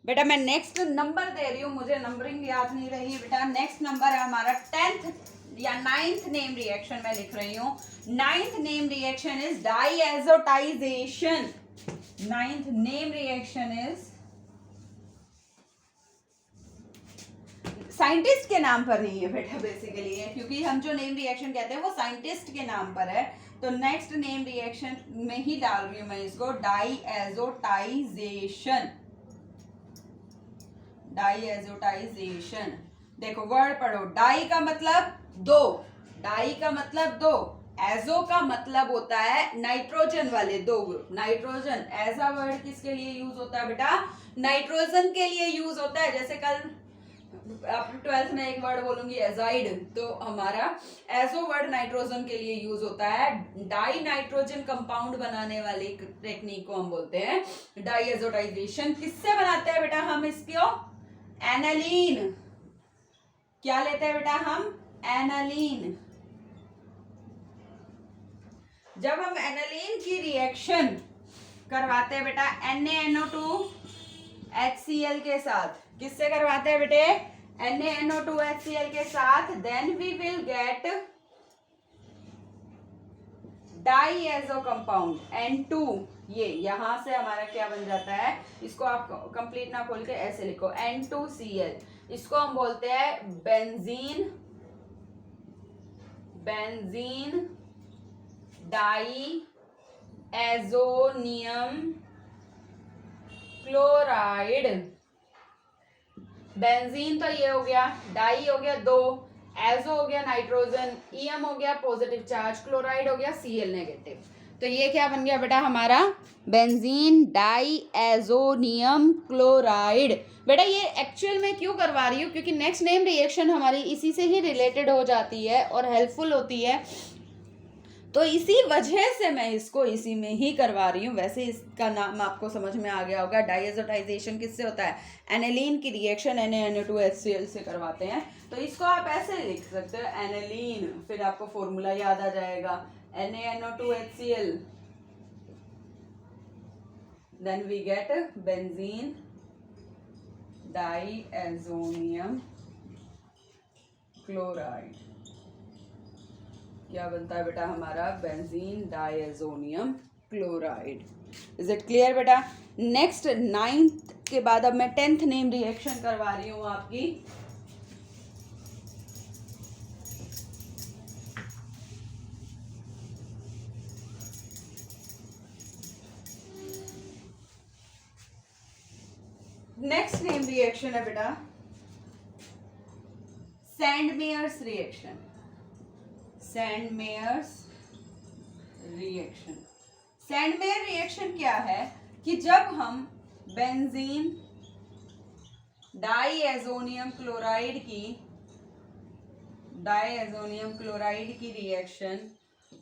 बेटा मैं next number दे रही हूँ, मुझे नंबरिंग याद नहीं रही बेटा। नेक्स्ट नंबर है हमारा 10th या 9th नेम रिएक्शन मैं लिख रही हूँ। 9th name reaction is diazotisation. 9th name reaction is, scientist के नाम पर नहीं है बेटा बेसिकली है, क्योंकि हम जो नेम रिएक्शन कहते हैं वो साइंटिस्ट के नाम पर है। तो नेक्स्ट नेम रिएक्शन में ही डाल रही हूं मैं इसको, डाईएजोटाइजेशन। डाईएजोटाइजेशन, देखो वर्ड पढ़ो। डाई का मतलब दो, डाई का मतलब दो, एजो का मतलब होता है नाइट्रोजन वाले दो ग्रुप, नाइट्रोजन। ऐसा वर्ड किसके लिए यूज होता है बेटा? नाइट्रोजन के लिए यूज होता है। जैसे कल आप 12th में एक वर्ड बोलूंगी एजाइड, तो हमारा एजो वर्ड नाइट्रोजन के लिए यूज होता है। डाई नाइट्रोजन कंपाउंड बनाने वाली टेक्निक को हम बोलते हैं डाईएजोटाइजेशन। किससे बनाते हैं बेटा हम इसको? एनालीन। क्या लेते हैं बेटा हम? एनालीन। जब हम एनालीन की रिएक्शन करवाते हैं बेटा NaNO2HCl के साथ, किससे करवाते हैं बेटे? NaNO2HCl के साथ, then we will get diazo compound N2। ये यहां से हमारा क्या बन जाता है, इसको आप कंप्लीट ना खोल के ऐसे लिखो N2Cl। इसको हम बोलते हैं benzene, benzene diazonium chloride. Benzene तो ये हो गया, डाई हो गया दो, एजो हो गया नाइट्रोजन, ईएम हो गया पॉजिटिव चार्ज, क्लोराइड हो गया Cl नेगेटिव। तो ये क्या बन गया बेटा हमारा? Benzene diazonium chloride. बेटा ये एक्चुअल में क्यों करवा रही हूँ? क्योंकि नेक्स्ट नेम रिएक्शन हमारी इसी से ही रिलेटेड हो जाती है और हेल्पफुल होती है, तो इसी वजह से मैं इसको इसी में ही करवा रही हूँ। वैसे इसका नाम आपको समझ में आ गया होगा। डाईएजोटाइजेशन किससे होता है? एनालीन की रिएक्शन NaNO2HCl से करवाते हैं। तो इसको आप ऐसे लिख सकते हो एनालीन, फिर आपको फॉर्मूला याद आ जाएगा NaNO2HCl, then we get benzene diazonium chloride. क्या बनता है बेटा हमारा? Benzene diazonium chloride. Is it clear बेटा? नेक्स्ट 9th के बाद अब मैं 10th नेम रिएक्शन करवा रही हूँ आपकी। नेक्स्ट नेम रिएक्शन है बेटा सैंडमेयर्स रिएक्शन। सैंडमेयर्स रिएक्शन, सैंडमेयर रिएक्शन क्या है कि जब हम बेंजीन डाईएजोनियम क्लोराइड की reaction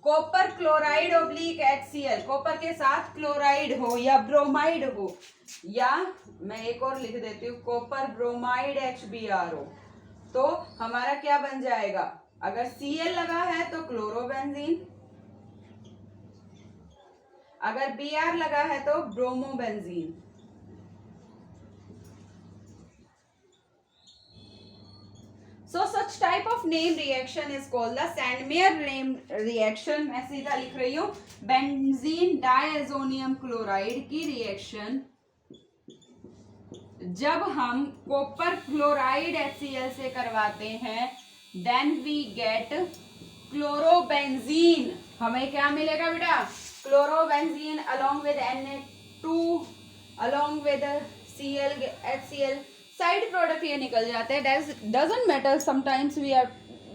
copper chloride oblique HCl, copper के साथ क्लोराइड हो या ब्रोमाइड हो, या मैं एक और लिख देती हूँ कॉपर ब्रोमाइड HBr हो, तो हमारा क्या बन जाएगा? अगर Cl लगा है तो क्लोरोबेंजीन, अगर Br लगा है तो bromobenzene. So such type of name reaction is called the Sandmeyer name reaction। मैं सीधा लिख रही हूँ बेंजीन डाईएजोनियम क्लोराइड की रिएक्शन जब हम कॉपर क्लोराइड HCl से करवाते हैं, देन वी गेट क्लोरोबेंजीन। हमें क्या मिलेगा बेटा? Chlorobenzene along with Na2 along with Cl HCl, side product ये निकल जाते हैं। Doesn't matter, sometimes we are,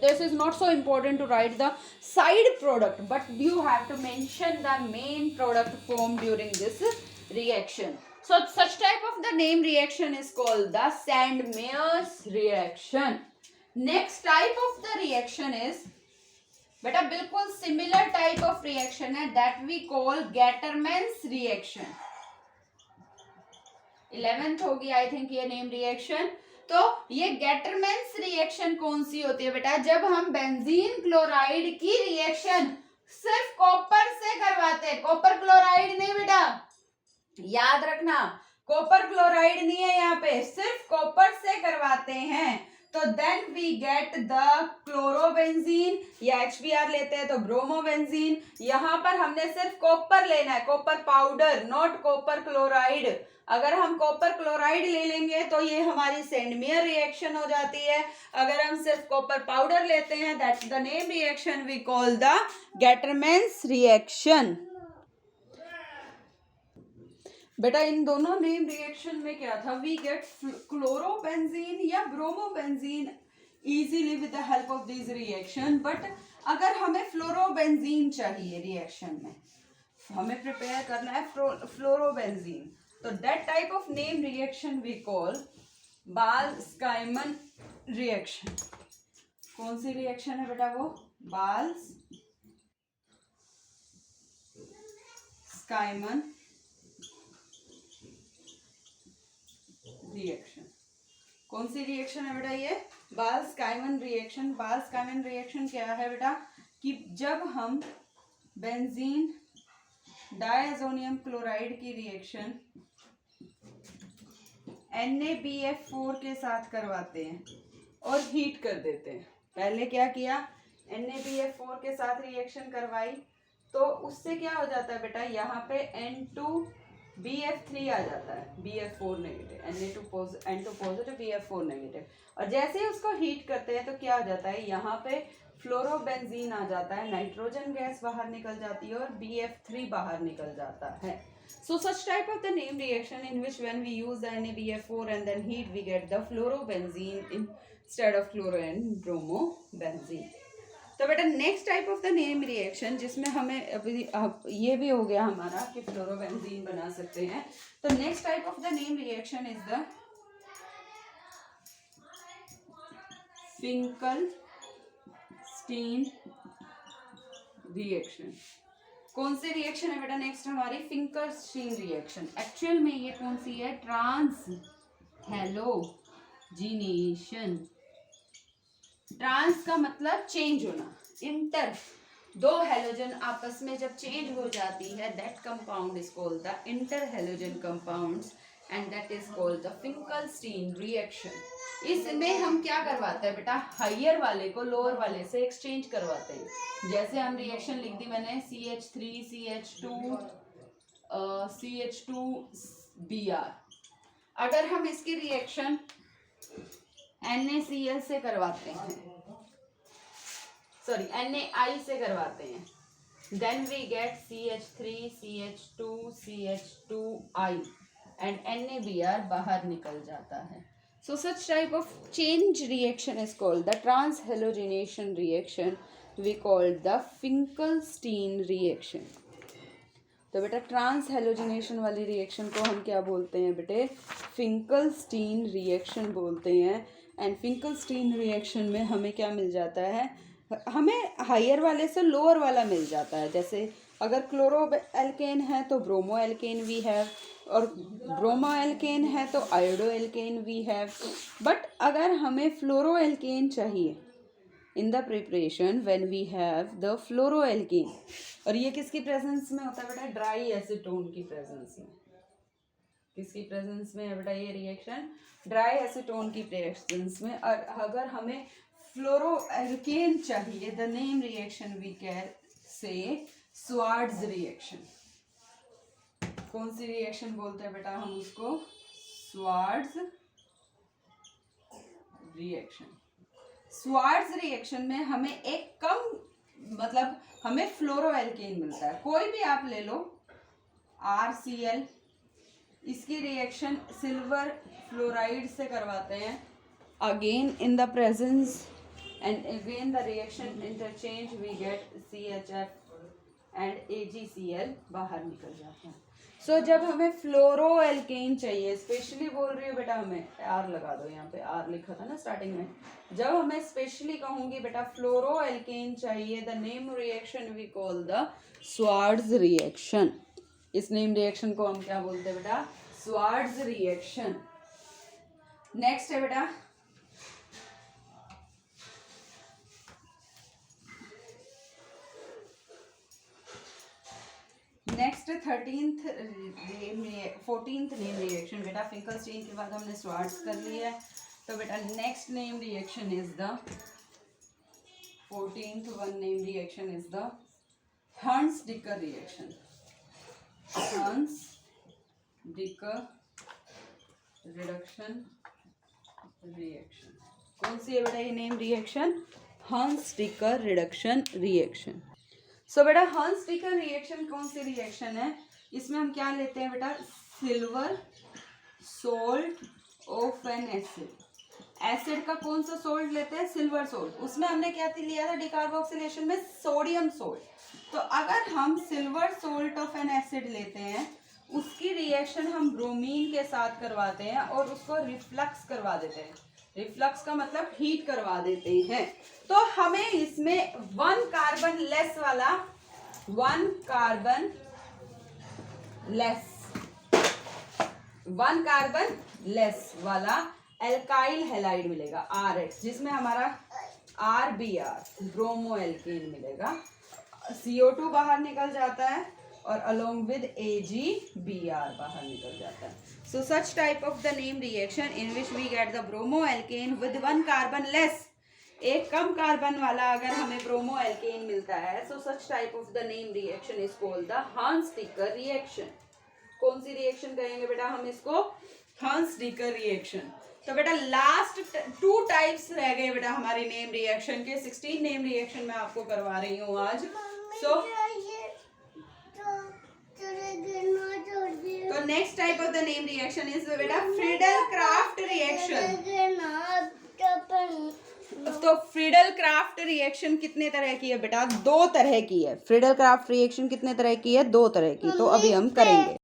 this is not so important to write the side product, but you have to mention the main product formed during this reaction. So such type of the name reaction is called the Sandmeyer's reaction. Next type of the reaction is बेटा बिल्कुल similar type of reaction है, that we call Gattermann's reaction। 11th होगी I think ये name reaction. तो ये गैटरमैन्स reaction कौन सी होती है बेटा? जब हम बेंजीन क्लोराइड की रिएक्शन सिर्फ कॉपर से करवाते हैं, कॉपर क्लोराइड नहीं बेटा, याद रखना कॉपर क्लोराइड नहीं है यहाँ पे सिर्फ कॉपर से करवाते हैं तो then we get the chlorobenzene, या HBr लेते हैं तो ब्रोमोबेंजीन। यहाँ पर हमने सिर्फ कॉपर लेना है, copper powder, not copper chloride. अगर हम कॉपर क्लोराइड ले लेंगे तो ये हमारी सेंडमेयर रिएक्शन हो जाती है। अगर हम सिर्फ कॉपर पाउडर लेते हैं, that's the name reaction we call the Gattermann's reaction. बेटा इन दोनों नेम रिएक्शन में क्या था, वी गेट क्लोरोबेंजीन या bromobenzene easily with the help of this reaction. But अगर हमें फ्लोरोबेंजीन चाहिए रिएक्शन में, हमें प्रिपेयर करना है फ्लोरोबेंजीन, तो that type of name reaction we call Balz Schiemann reaction. कौन सी रिएक्शन है बेटा वो, बाल्स-काइमन रिएक्शन। कौन सी रिएक्शन है बेटा ये, बाल्स-काइमन रिएक्शन। बाल्स-काइमन रिएक्शन क्या है बेटा, कि जब हम बेंजीन डायज़ोनियम क्लोराइड की रिएक्शन NaBF4 के साथ करवाते हैं और हीट कर देते हैं। पहले क्या किया, NaBF4 के साथ रिएक्शन करवाई तो उससे क्या हो जाता है बेटा, यहाँ पे N2BF3 आ जाता है, BF4 negative, N2 positive BF4 negative. और जैसे ही उसको हीट करते हैं तो क्या हो जाता है, यहाँ पे फ्लोरोबेंजीन आ जाता है, नाइट्रोजन गैस बाहर निकल जाती है और BF3 बाहर निकल जाता है। So such type of the name reaction in which when we use the NaBF4 and then heat we get the fluorobenzene instead of chloro and bromobenzene. तो बेटा next type of the name reaction जिसमें हमें अभी ये भी हो गया हमारा कि फ्लोरोबेंजीन बना सकते हैं, तो next type of the name reaction is the Finkelstein reaction. कौन सी रिएक्शन है बेटा नेक्स्ट हमारी, फिंकलस्टीन रिएक्शन। एक्चुअल में ये कौन सी है, ट्रांस हैलोजिनेशन। ट्रांस का मतलब चेंज होना, इंटर, दो हैलोजन आपस में जब चेंज हो जाती है that compound is called the inter halogen compounds and that is called the Finkelstein reaction. इसमें हम क्या करवाते हैं बेटा, हायर वाले को लोअर वाले से एक्सचेंज करवाते हैं। जैसे हम रिएक्शन लिख दी मैंने CH3CH2CH2Br। अगर हम इसकी रिएक्शन NaCl से करवाते हैं, सॉरी NaI से करवाते हैं, then we get CH3CH2CH2I and NaBr बाहर निकल जाता है। So such type of change reaction is called the transhalogenation reaction. We call the Finkelstein reaction. तो बेटा ट्रांस हेलोजिनेशन वाली रिएक्शन को हम क्या बोलते हैं बेटे, फिंकलस्टीन रिएक्शन बोलते हैं। एंड फिंकलस्टीन रिएक्शन में हमें क्या मिल जाता है, हमें हायर वाले से लोअर वाला मिल जाता है। जैसे अगर क्लोरो एल्केन है तो ब्रोमो एल्केन वी हैव, और ब्रोमो एल्केन है तो iodo alkane we have. But अगर हमें फ्लोरो एल्केन चाहिए in the preparation when we have the fluoro alkane, और ये किसकी प्रेजेंस में होता है बेटा, ड्राई एसीटोन की प्रेजेंस में। किसकी प्रेजेंस में है बेटा ये रिएक्शन, ड्राई एसीटोन की प्रेजेंस में। और अगर हमें फ्लोरो एल्केन चाहिए, the name reaction we can say Swarts reaction. कौन सी रिएक्शन बोलते हैं बेटा हम उसको, स्वार्ट्ज रिएक्शन। स्वार्ट्ज रिएक्शन में हमें एक कम, मतलब हमें फ्लोरो एल्केन मिलता है, कोई भी आप ले लो, RCl, इसकी रिएक्शन सिल्वर फ्लोराइड से करवाते हैं, again in the presence and again the reaction interchange we get CHF and AgCl बाहर निकल जाता है। सो जब हमें फ्लोरो एल्केन चाहिए, स्पेशली बोल रही हूँ बेटा, हमें R लगा दो, यहाँ पे R लिखा था ना स्टार्टिंग में। जब हमें स्पेशली कहूंगी बेटा फ्लोरो एल्केन चाहिए, the name reaction we call the Swarts reaction. इस नेम रिएक्शन को हम क्या बोलते हैं बेटा, स्वार्ट्ज रिएक्शन। नेक्स्ट है बेटा नेक्स्ट 14th नेम रिएक्शन बेटा फिंकलस्टीन के बाद हमने स्वार्ट्स कर लिया है। तो बेटा next name reaction is the 14th one name reaction is the Hunsdiecker reaction. Hunsdiecker reduction reaction कौन सी है बेटा ये name reaction? Hunsdiecker reduction reaction. So बेटा हर्ट्ज़-डिकर रिएक्शन कौन सी रिएक्शन है? इसमें हम क्या लेते हैं बेटा? Silver salt of N acid. Acid का कौन सा सोल्ट लेते हैं? Silver salt. उसमें हमने क्या लिया था डिकार्बोक्सिलेशन में? Sodium salt. तो अगर हम silver salt of N acid लेते हैं उसकी रिएक्शन हम ब्रोमीन के साथ करवाते हैं और उसको रिफ्लक्स करवा देते हैं। रिफ्लक्स का मतलब हीट करवा देते हैं। तो हमें इसमें वन कार्बन लेस वाला एल्काइल हैलाइड मिलेगा RH, जिसमें हमारा RBr ब्रोमो एल्केन मिलेगा। CO2 बाहर निकल जाता है और अलोंग विद AgBr बाहर निकल जाता है। So such type of the name reaction in which we get the bromo alkane with one carbon less. एक कम कार्बन वाला अगर हमें ब्रोमो एल्केन मिलता है, so such type of the name reaction is called the Hunsdiecker reaction. कौन सी reaction कहेंगे बेटा हम इसको? Hunsdiecker reaction. तो बेटा लास्ट 2 टाइप्स रह गए बेटा हमारे नेम रिएक्शन के। 16 नेम रिएक्शन मैं आपको करवा रही हूँ आज। सो तो next type of the name reaction is बेटा फ्रीडल-क्राफ्ट रिएक्शन। तो फ्रीडल-क्राफ्ट रिएक्शन कितने तरह की है बेटा? 2 तरह की है। फ्रीडल-क्राफ्ट रिएक्शन कितने तरह की है? 2 तरह की। तो अभी हम करेंगे।